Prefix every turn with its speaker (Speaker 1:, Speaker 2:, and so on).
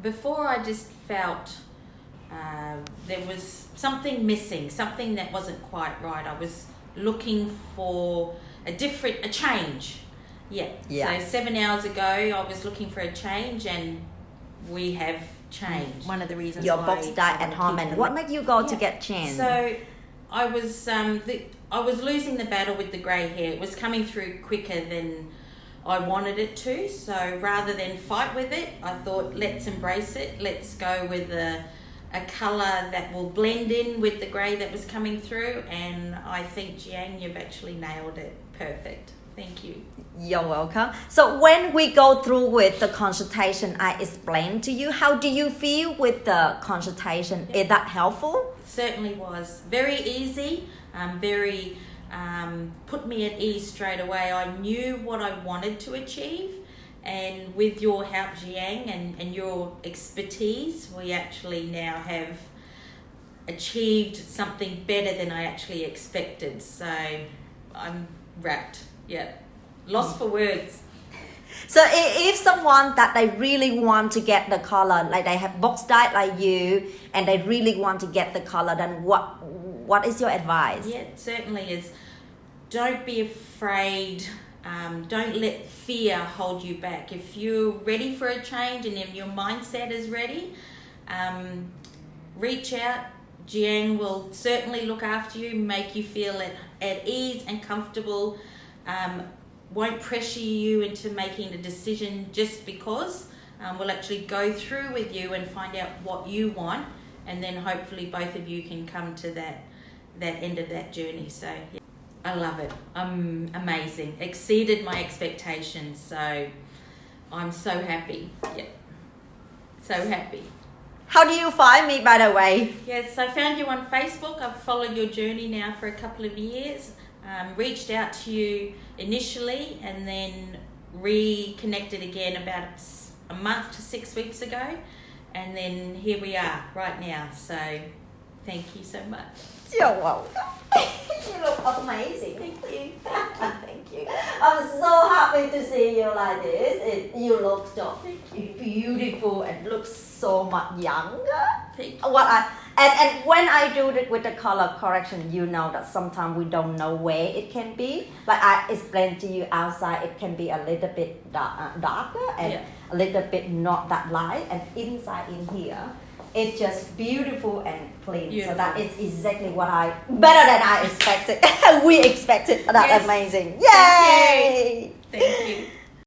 Speaker 1: before I just felt there was something missing, something that wasn't quite right. I was looking for a change. Yeah. So 7 hours ago, I was looking for a change, and we have changed.
Speaker 2: One of the reasons
Speaker 3: your
Speaker 2: why
Speaker 3: box diet at home, and what made you go to get changed?
Speaker 1: So I was losing the battle with the grey hair. It was coming through quicker than I wanted it to. So rather than fight with it, I thought, let's embrace it. Let's go with a colour that will blend in with the grey that was coming through. And I think, Giang, you've actually nailed it. Perfect. Thank you.
Speaker 3: You're welcome. So when we go through with the consultation, I explained to you, how do you feel with the consultation? Is that helpful?
Speaker 1: Certainly was. Very easy, put me at ease straight away. I knew what I wanted to achieve, and with your help, Giang, and your expertise, we actually now have achieved something better than I actually expected. So I'm wrapped. Yeah, lost for words.
Speaker 3: So if someone that they really want to get the color, like they have box diet like you, and they really want to get the color, then what is your advice?
Speaker 1: Yeah, it certainly is. Don't be afraid. Don't let fear hold you back. If you're ready for a change and if your mindset is ready, reach out. Giang will certainly look after you, make you feel at ease and comfortable. Won't pressure you into making a decision just because. We'll actually go through with you and find out what you want, and then hopefully both of you can come to that end of that journey. So yeah, I love it. Amazing. Exceeded my expectations. So I'm so happy. Yeah, so happy.
Speaker 3: How do you find me, by the way?
Speaker 1: Yes, I found you on Facebook. I've followed your journey now for a couple of years. Reached out to you initially and then reconnected again about a month to 6 weeks ago, and then here we are right now. So thank you so much.
Speaker 3: You're welcome. You look amazing.
Speaker 1: Thank you.
Speaker 3: Thank you. I'm so happy to see you like this. You look so beautiful and look so much younger.
Speaker 1: Thank you.
Speaker 3: And when I do it with the color correction, you know that sometimes we don't know where it can be. Like I explained to you, outside it can be a little bit darker and a little bit not that light, and inside in here, it's just beautiful and clean.
Speaker 1: Beautiful.
Speaker 3: So that is exactly better than I expected. We expected. That's amazing. Yay!
Speaker 1: Thank you.